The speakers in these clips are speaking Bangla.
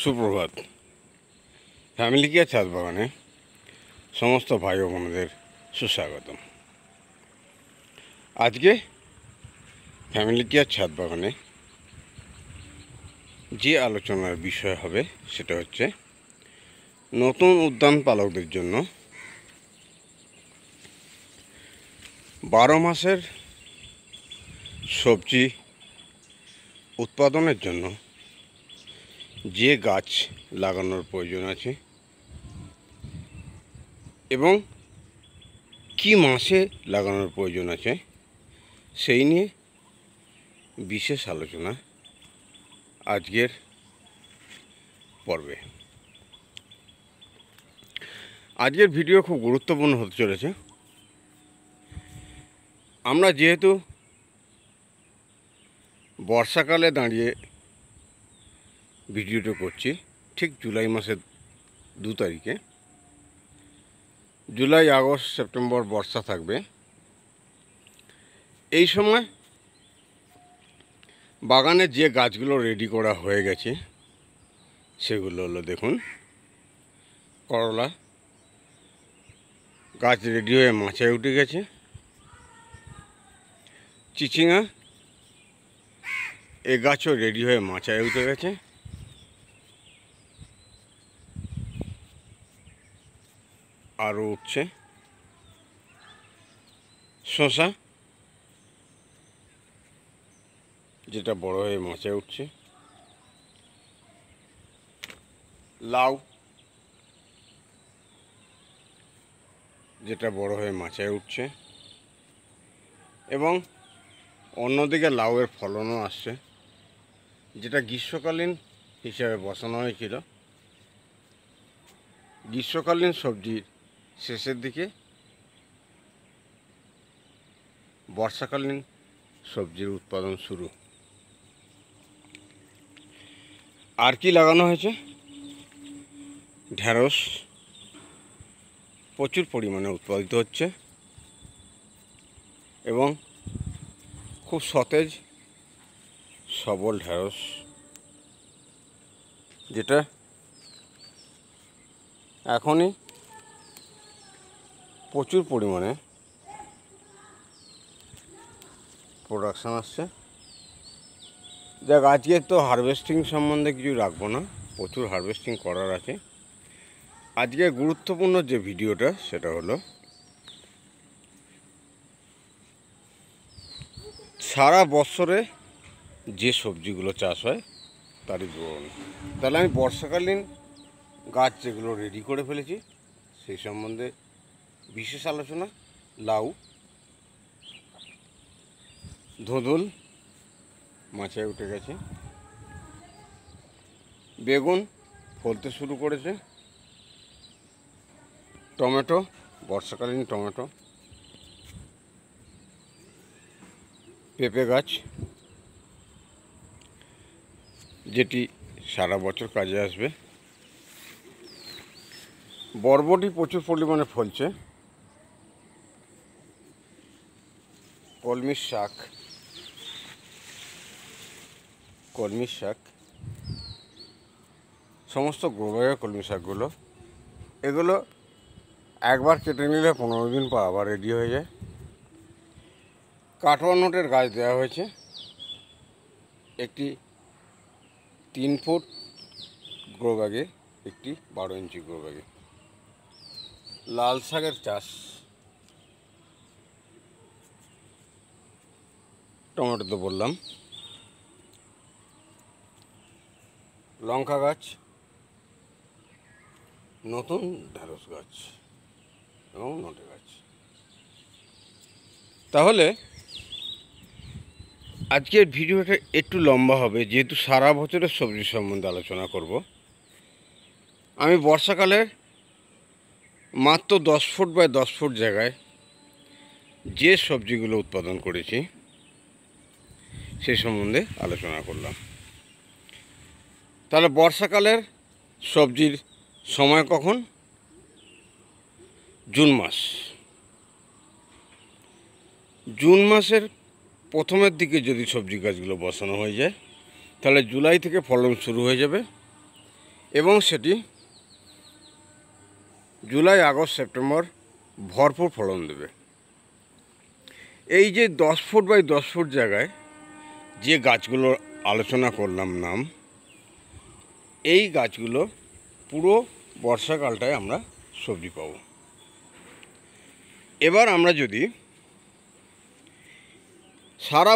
সুপ্রভাত। ফ্যামিলি কেয়ার ছাদ বাগানে সমস্ত ভাই ও বোনদের সুস্বাগতম। আজকে ফ্যামিলি কেয়ার ছাদ বাগানে যে আলোচনার বিষয় হবে সেটা হচ্ছে নতুন উদ্যান পালকদের জন্য 12 মাসের সবজি উৎপাদনের জন্য যে গাছ লাগানোর প্রয়োজন আছে এবং কি মাসে লাগানোর প্রয়োজন আছে সেই নিয়ে বিশেষ আলোচনা আজকের পর্বে। আজকের ভিডিও খুব গুরুত্বপূর্ণ হতে চলেছে। আমরা যেহেতু বর্ষাকালে দাঁড়িয়ে ভিডিওটা করছি, ঠিক জুলাই মাসের 2 তারিখে। জুলাই, আগস্ট, সেপ্টেম্বর বর্ষা থাকবে। এই সময় বাগানে যে গাছগুলো রেডি করা হয়ে গেছে সেগুলো হলো, দেখুন, করলা গাছ রেডি হয়ে মাচায় উঠে গেছে, চিচিঙা এ গাছও রেডি হয়ে মাচায় উঠে গেছে, আরও উঠছে শসা, যেটা বড় হয়ে মাচায় উঠছে, লাউ যেটা বড় হয়ে মাচায় উঠছে, এবং অন্যদিকে লাউয়ের ফলনও আসছে, যেটা গ্রীষ্মকালীন হিসাবে বসানো হয়েছিল। গ্রীষ্মকালীন সবজির শেষের দিকে বর্ষাকালীন সবজির উৎপাদন শুরু। আর কি লাগানো হয়েছে? ঢ্যাঁড়স প্রচুর পরিমাণে উৎপাদিত হচ্ছে এবং খুব সতেজ সবল ঢ্যাঁড়স, যেটা এখনই প্রচুর পরিমাণে প্রোডাকশান আসছে। যাক, আজকে তো হারভেস্টিং সম্বন্ধে কিছু রাখবো না, প্রচুর হারভেস্টিং করার আছে। আজকে গুরুত্বপূর্ণ যে ভিডিওটা সেটা হলো সারা বছরে যে সবজিগুলো চাষ হয় তারই বিবরণ। তাহলে আমি বর্ষাকালীন গাছ যেগুলো রেডি করে ফেলেছি সেই সম্বন্ধে বিশেষ আলোচনা। লাউ, ধুঁধুল মাচায় উঠে গেছে, বেগুন ফলতে শুরু করেছে, টমেটো বর্ষাকালীন টমেটো, পেঁপে গাছ যেটি সারা বছর কাজে আসবে, বরবটি প্রচুর পরিমাণে ফলছে, কলমির শাক, সমস্ত গ্রোব্যাগে কলমি শাকগুলো, এগুলো একবার কেটে নিলে 15 দিন পর আবার রেডি হয়ে যায়। কাটোয়া নোটের গাছ দেওয়া হয়েছে, একটি 3 ফুট গ্রো ব্যাগে, একটি 12 ইঞ্চি গ্রো ব্যাগে। লাল শাকের চাষ, টমেটো তো বললাম, লঙ্কা গাছ, নতুন ঢ্যাঁড়স গাছ এবং নোটে গাছ। তাহলে আজকের ভিডিওটা একটু লম্বা হবে, যেহেতু সারা বছরের সবজি সম্বন্ধে আলোচনা করব। আমি বর্ষাকালে মাত্র 10 ফুট বাই 10 ফুট জায়গায় যে সবজিগুলো উৎপাদন করেছি সেই সম্বন্ধে আলোচনা করলাম। তাহলে বর্ষাকালের সবজির সময় কখন? জুন মাস। জুন মাসের প্রথমের দিকে যদি সবজি গাছগুলো বসানো হয়ে যায় তাহলে জুলাই থেকে ফলন শুরু হয়ে যাবে এবং সেটি জুলাই, আগস্ট, সেপ্টেম্বর ভরপুর ফলন দেবে। এই যে 10 ফুট বাই 10 ফুট জায়গায় যে গাছগুলো আলোচনা করলাম নাম, এই গাছগুলো পুরো বর্ষাকালটায় আমরা সবজি পাব। এবার আমরা যদি সারা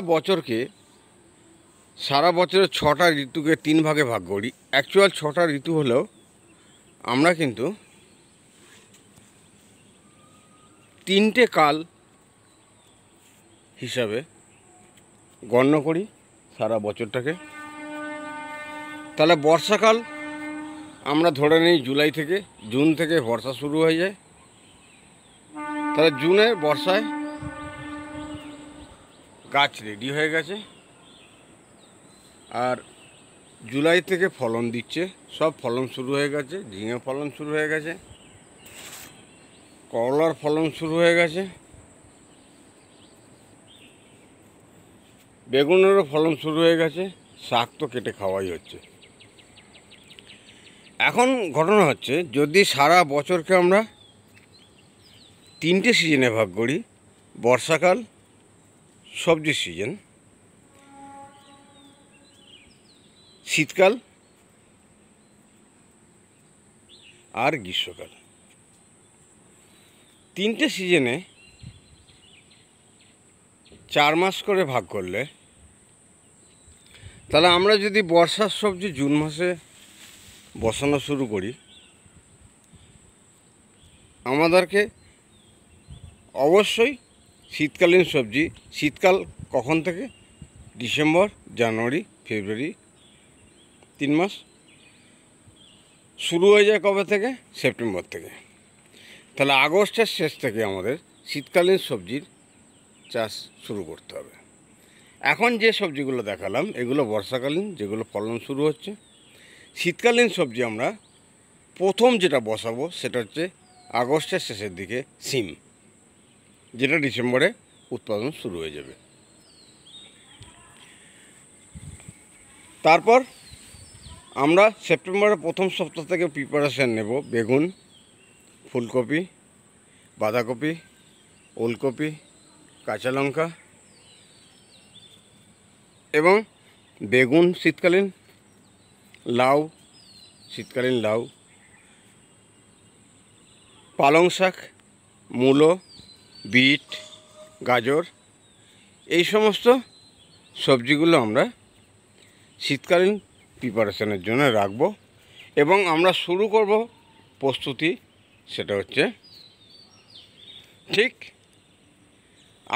বছরের 6টা ঋতুকে 3 ভাগে ভাগ করি, অ্যাকচুয়াল 6টা ঋতু হলেও আমরা কিন্তু 3টে কাল হিসাবে গণ্য করি সারা বছরটাকে। তাহলে বর্ষাকাল আমরা ধরে নিই জুলাই থেকে, জুন থেকে বর্ষা শুরু হয়ে যায়। তাহলে জুনে বর্ষায় গাছ রেডি হয়ে গেছে, আর জুলাই থেকে ফলন দিচ্ছে, সব ফলন শুরু হয়ে গেছে। ঝিঙে ফলন শুরু হয়ে গেছে, করলার ফলন শুরু হয়ে গেছে, বেগুনেরও ফলন শুরু হয়ে গেছে, শাক তো কেটে খাওয়াই হচ্ছে। এখন ঘটনা হচ্ছে, যদি সারা বছরকে আমরা 3টে সিজনে ভাগ করি, বর্ষাকাল, সবজির সিজন, শীতকাল আর গ্রীষ্মকাল, 3টে সিজনে 4 মাস করে ভাগ করলে, তাহলে আমরা যদি বর্ষার সবজি জুন মাসে বসানো শুরু করি, আমাদেরকে অবশ্যই শীতকালীন সবজি, শীতকাল কখন থেকে? ডিসেম্বর, জানুয়ারি, ফেব্রুয়ারি, 3 মাস। শুরু হয়ে যায় কবে থেকে? সেপ্টেম্বর থেকে। তাহলে আগস্টের শেষ থেকে আমাদের শীতকালীন সবজির চাষ শুরু করতে হবে। এখন যে সবজিগুলো দেখালাম এগুলো বর্ষাকালীন, যেগুলো ফলন শুরু হচ্ছে। শীতকালীন সবজি আমরা প্রথম যেটা বসাবো সেটা হচ্ছে আগস্টের শেষের দিকে সিম, যেটা ডিসেম্বরে উৎপাদন শুরু হয়ে যাবে। তারপর আমরা সেপ্টেম্বরের প্রথম সপ্তাহ থেকে প্রিপারেশান নেব বেগুন, ফুলকপি, বাঁধাকপি, ওলকপি, কাঁচা লঙ্কা, এবং বেগুন শীতকালীন, লাউ শীতকালীন, লাউ, পালং শাক, মূলো, বিট, গাজর, এই সমস্ত সবজিগুলো আমরা শীতকালীন প্রিপারেশনের জন্য রাখবো। এবং আমরা শুরু করব প্রস্তুতি, সেটা হচ্ছে ঠিক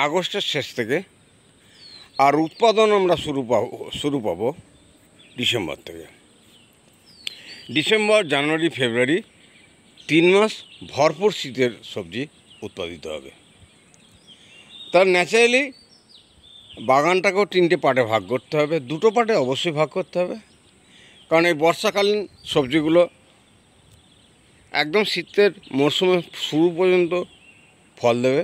আগস্টের শেষ থেকে, আর উৎপাদন আমরা শুরু পাবো ডিসেম্বর থেকে। ডিসেম্বর, জানুয়ারি, ফেব্রুয়ারি, 3 মাস ভরপুর শীতের সবজি উৎপাদিত হবে। তার ন্যাচারালি বাগানটাকেও 3টে পার্টে ভাগ করতে হবে, 2টো পার্টে অবশ্যই ভাগ করতে হবে। কারণ এই বর্ষাকালীন সবজিগুলো একদম শীতের মরশুমে শুরু পর্যন্ত ফল দেবে,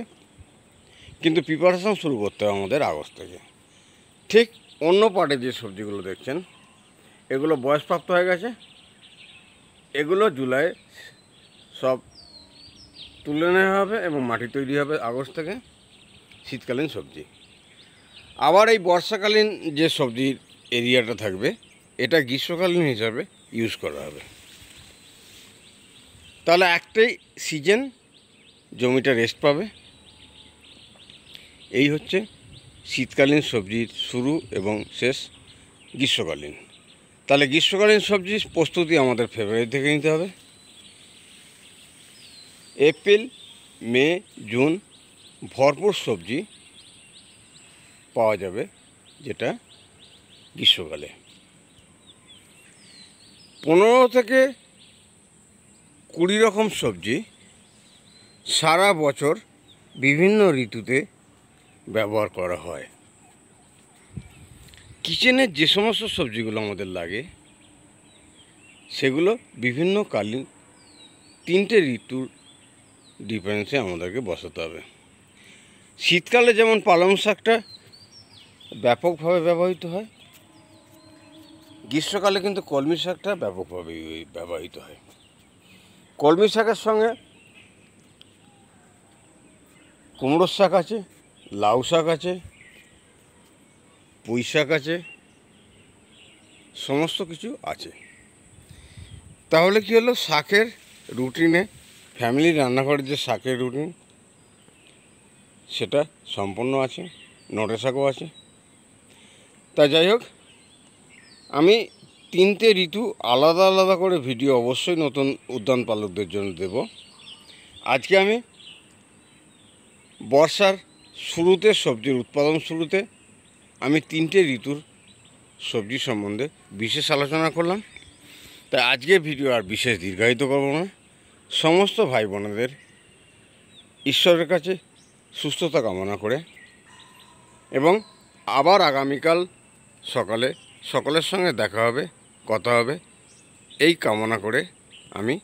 কিন্তু প্রিপারেশন শুরু করতে হবে আমাদের আগস্ট থেকে। ঠিক অন্য পার্টে যে সবজিগুলো দেখছেন এগুলো বয়সপ্রাপ্ত হয়ে গেছে, এগুলো জুলাই সব তুলে নেওয়া হবে এবং মাটি তৈরি হবে আগস্ট থেকে, শীতকালীন সবজি। আবার এই বর্ষাকালীন যে সবজির এরিয়াটা থাকবে এটা গ্রীষ্মকালীন হিসাবে ইউজ করা হবে। তাহলে একটাই সিজন, জমিটা রেস্ট পাবে। এই হচ্ছে শীতকালীন সবজির শুরু এবং শেষ গ্রীষ্মকালীন। তাহলে গ্রীষ্মকালীন সবজির প্রস্তুতি আমাদের ফেব্রুয়ারি থেকে নিতে হবে। এপ্রিল, মে, জুন ভরপুর সবজি পাওয়া যাবে, যেটা গ্রীষ্মকালে। 15 থেকে 20 রকম সবজি সারা বছর বিভিন্ন ঋতুতে ব্যবহার করা হয়। কিচেনের যে সমস্ত সবজিগুলো আমাদের লাগে সেগুলো বিভিন্ন কালীন 3টে ঋতুর ডিফারেন্সে আমাদেরকে বসাতে হবে। শীতকালে যেমন পালং শাকটা ব্যাপকভাবে ব্যবহৃত হয়, গ্রীষ্মকালে কিন্তু কলমি শাকটা ব্যাপকভাবে ব্যবহৃত হয়। কলমি শাকের সঙ্গে কুমড়োর শাক আছে, লাউ শাক আছে, পুঁই শাক আছে, সমস্ত কিছু আছে। তাহলে কি হলো, শাকের রুটিনে ফ্যামিলি রান্নাঘরের যে শাকের রুটিন সেটা সম্পূর্ণ আছে, নোটে শাকও আছে। তা যাই হোক, আমি 3টে ঋতু আলাদা আলাদা করে ভিডিও অবশ্যই নতুন উদ্যান পালকদের জন্য দেব। আজকে আমি বর্ষার শুরুতে, সবজির উৎপাদন শুরুতে আমি 3টে ঋতুর সবজি সম্বন্ধে বিশেষ আলোচনা করলাম। তাই আজকে ভিডিও আর বিশেষ দীর্ঘায়িত করব না। সমস্ত ভাই বোনেদের ঈশ্বরের কাছে সুস্থতা কামনা করে এবং আবার আগামীকাল সকালে সকলের সঙ্গে দেখা হবে, কথা হবে, এই কামনা করে আমি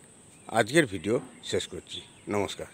আজকের ভিডিও শেষ করছি। নমস্কার।